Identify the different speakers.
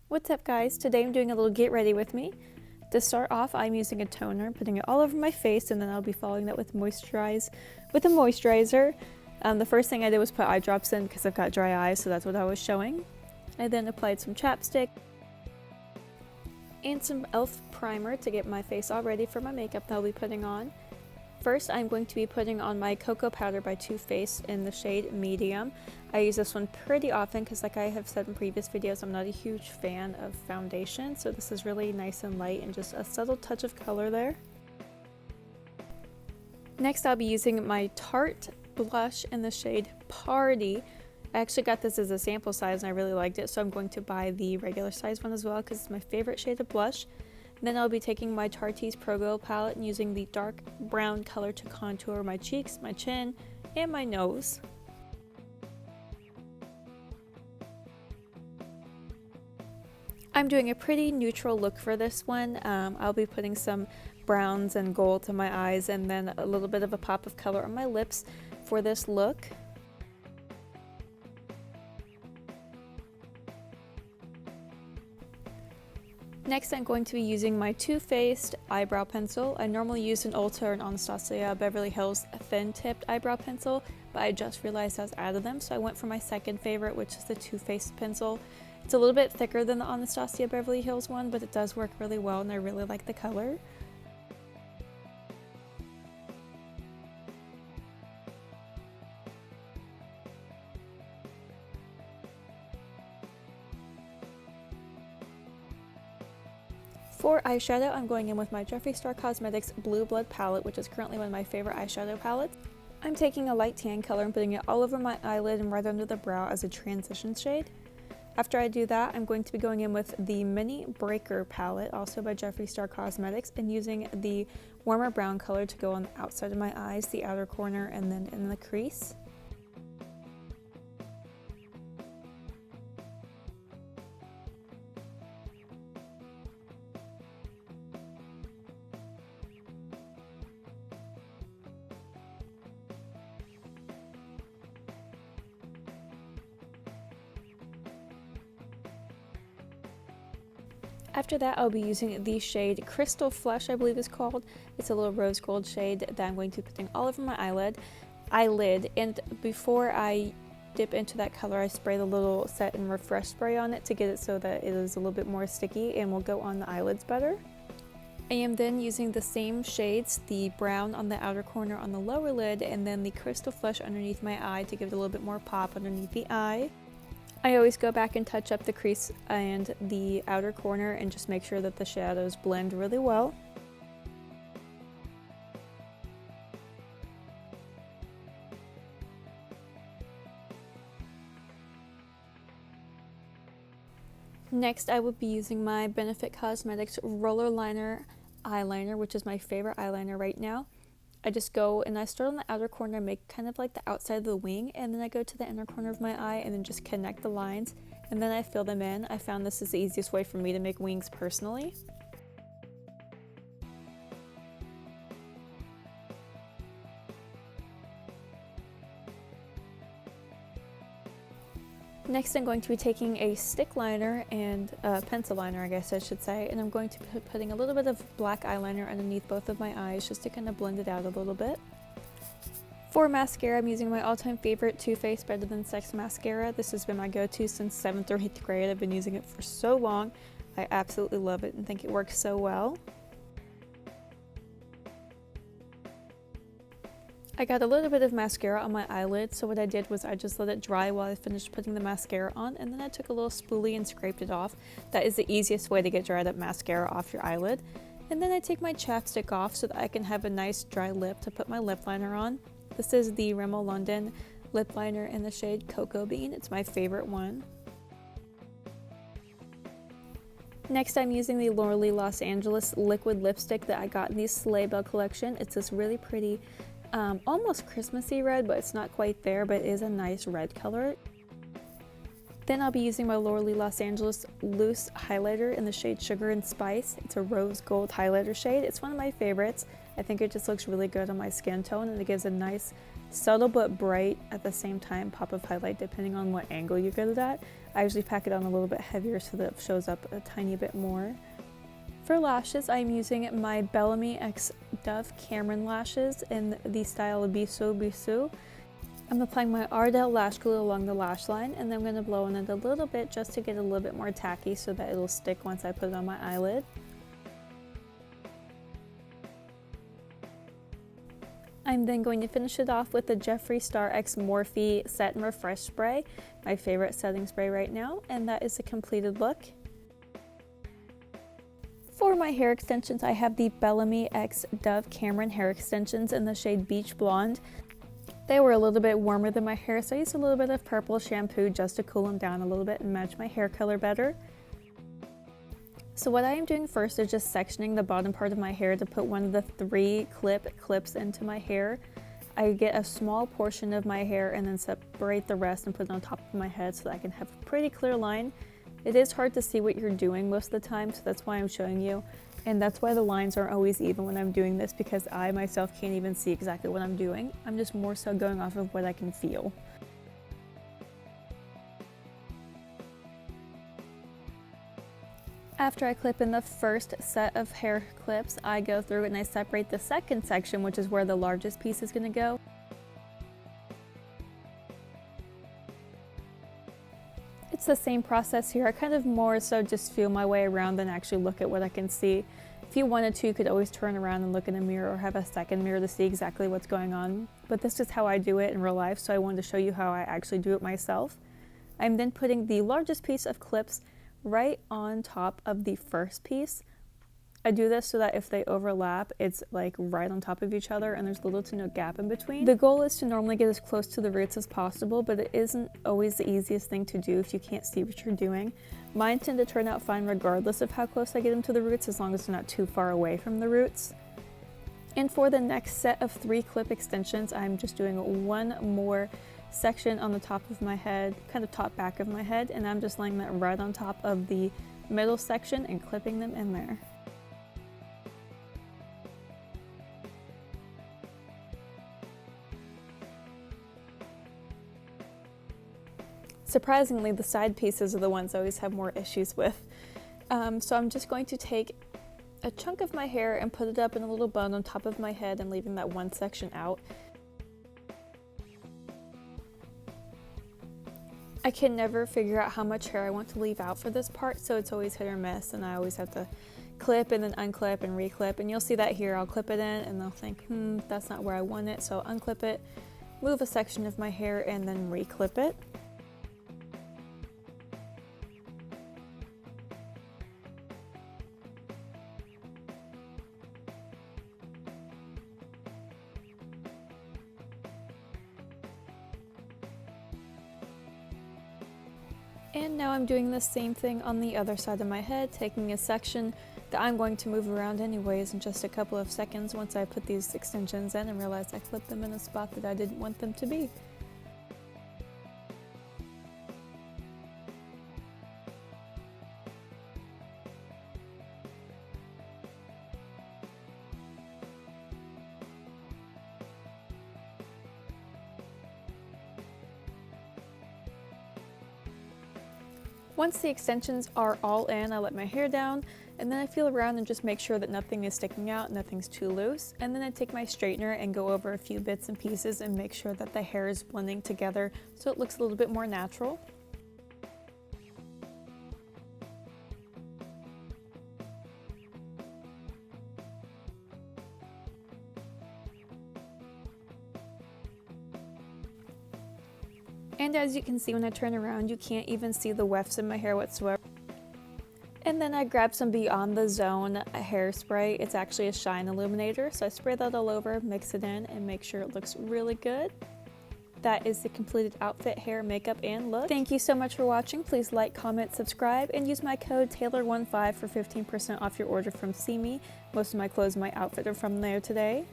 Speaker 1: What's up guys? Today I'm doing a little get ready with me. To start off, I'm using a toner, putting it all over my face, and then I'll be following that with a moisturizer. The first thing I did was put eye drops in because I've got dry eyes, so that's what I was showing. I then applied some chapstick and some e.l.f. primer to get my face all ready for my makeup that I'll be putting on. First, I'm going to be putting on my Cocoa Powder by Too Faced in the shade Medium. I use this one pretty often because, like I have said in previous videos, I'm not a huge fan of foundation, so this is really nice and light and just a subtle touch of color there. Next, I'll be using my Tarte blush in the shade Party. I actually got this as a sample size and I really liked it, so I'm going to buy the regular size one as well because it's my favorite shade of blush. Then I'll be taking my Tarte's Pro Glow palette and using the dark brown color to contour my cheeks, my chin, and my nose. I'm doing a pretty neutral look for this one. I'll be putting some browns and gold to my eyes and then a little bit of a pop of color on my lips for this look. Next, I'm going to be using my Too Faced eyebrow pencil. I normally use an Ulta or an Anastasia Beverly Hills thin tipped eyebrow pencil, but I just realized I was out of them, so I went for my second favorite, which is the Too Faced pencil. It's a little bit thicker than the Anastasia Beverly Hills one, but it does work really well and I really like the color. For eyeshadow, I'm going in with my Jeffree Star Cosmetics Blue Blood palette, which is currently one of my favorite eyeshadow palettes. I'm taking a light tan color and putting it all over my eyelid and right under the brow as a transition shade. After I do that, I'm going to be going in with the Mini Breaker palette, also by Jeffree Star Cosmetics, and using the warmer brown color to go on the outside of my eyes, the outer corner, and then in the crease. After that, I'll be using the shade Crystal Flush, I believe it's called. It's a little rose gold shade that I'm going to be putting all over my eyelid. And before I dip into that color, I spray the little Set and Refresh spray on it to get it so that it is a little bit more sticky and will go on the eyelids better. I am then using the same shades, the brown on the outer corner on the lower lid, and then the Crystal Flush underneath my eye to give it a little bit more pop underneath the eye. I always go back and touch up the crease and the outer corner and just make sure that the shadows blend really well. Next, I will be using my Benefit Cosmetics Roller Liner eyeliner, which is my favorite eyeliner right now. I just go and I start on the outer corner and make kind of like the outside of the wing, and then I go to the inner corner of my eye and then just connect the lines, and then I fill them in. I found this is the easiest way for me to make wings personally. Next, I'm going to be taking a stick liner and pencil liner, I guess I should say, and I'm going to be putting a little bit of black eyeliner underneath both of my eyes just to kind of blend it out a little bit. For mascara, I'm using my all-time favorite Too Faced Better Than Sex mascara. This has been my go-to since 7th or 8th grade. I've been using it for so long. I absolutely love it and think it works so well. I got a little bit of mascara on my eyelid, so what I did was I just let it dry while I finished putting the mascara on, and then I took a little spoolie and scraped it off. That is the easiest way to get dried up mascara off your eyelid. And then I take my chapstick off so that I can have a nice dry lip to put my lip liner on. This is the Rimmel London lip liner in the shade Cocoa Bean. It's my favorite one. Next, I'm using the Laura Los Angeles liquid lipstick that I got in the Sleigh Bell collection. It's this really pretty almost Christmassy red, but it's not quite there, but it is a nice red color. Then I'll be using my Laura Los Angeles loose highlighter in the shade Sugar and Spice. It's a rose gold highlighter shade. It's one of my favorites. I think it just looks really good on my skin tone, and it gives a nice subtle but bright at the same time pop of highlight depending on what angle you get it at. I usually pack it on a little bit heavier so that it shows up a tiny bit more. For lashes, I'm using my BELLAMI X Dove Cameron lashes in the style Bisou Bisou. I'm applying my Ardell lash glue along the lash line, and then I'm going to blow on it a little bit just to get it a little bit more tacky so that it'll stick once I put it on my eyelid. I'm then going to finish it off with the Jeffree Star X Morphe Set and Refresh Spray, my favorite setting spray right now, and that is the completed look. For my hair extensions, I have the BELLAMI X Dove Cameron hair extensions in the shade Beach Blonde. They were a little bit warmer than my hair, so I used a little bit of purple shampoo just to cool them down a little bit and match my hair color better. So what I am doing first is just sectioning the bottom part of my hair to put one of the 3 clips into my hair. I get a small portion of my hair and then separate the rest and put it on top of my head so that I can have a pretty clear line. It is hard to see what you're doing most of the time, so that's why I'm showing you. And that's why the lines aren't always even when I'm doing this, because I myself can't even see exactly what I'm doing. I'm just more so going off of what I can feel. After I clip in the first set of hair clips, I go through and I separate the second section, which is where the largest piece is going to go. It's the same process here. I kind of more so just feel my way around than actually look at what I can see. If you wanted to, you could always turn around and look in a mirror or have a second mirror to see exactly what's going on. But this is how I do it in real life, so I wanted to show you how I actually do it myself. I'm then putting the largest piece of clips right on top of the first piece. I do this so that if they overlap, it's like right on top of each other and there's little to no gap in between. The goal is to normally get as close to the roots as possible, but it isn't always the easiest thing to do if you can't see what you're doing. Mine tend to turn out fine regardless of how close I get them to the roots, as long as they're not too far away from the roots. And for the next set of 3 clip extensions, I'm just doing one more section on the top of my head, kind of top back of my head, and I'm just laying that right on top of the middle section and clipping them in there. Surprisingly, the side pieces are the ones I always have more issues with. So I'm just going to take a chunk of my hair and put it up in a little bun on top of my head and leaving that one section out. I can never figure out how much hair I want to leave out for this part, so it's always hit or miss, and I always have to clip and then unclip and reclip, and you'll see that here. I'll clip it in and they'll think, that's not where I want it, so unclip it, move a section of my hair, and then reclip it. And now I'm doing the same thing on the other side of my head, taking a section that I'm going to move around anyways in just a couple of seconds once I put these extensions in and realize I clipped them in a spot that I didn't want them to be. Once the extensions are all in, I let my hair down, and then I feel around and just make sure that nothing is sticking out, nothing's too loose, and then I take my straightener and go over a few bits and pieces and make sure that the hair is blending together so it looks a little bit more natural. And as you can see, when I turn around, you can't even see the wefts in my hair whatsoever. And then I grabbed some Beyond the Zone hairspray. It's actually a shine illuminator, so I spray that all over, mix it in, and make sure it looks really good. That is the completed outfit, hair, makeup, and look. Thank you so much for watching. Please like, comment, subscribe, and use my code Taylor15 for 15% off your order from See Me. Most of my clothes and my outfit are from there today.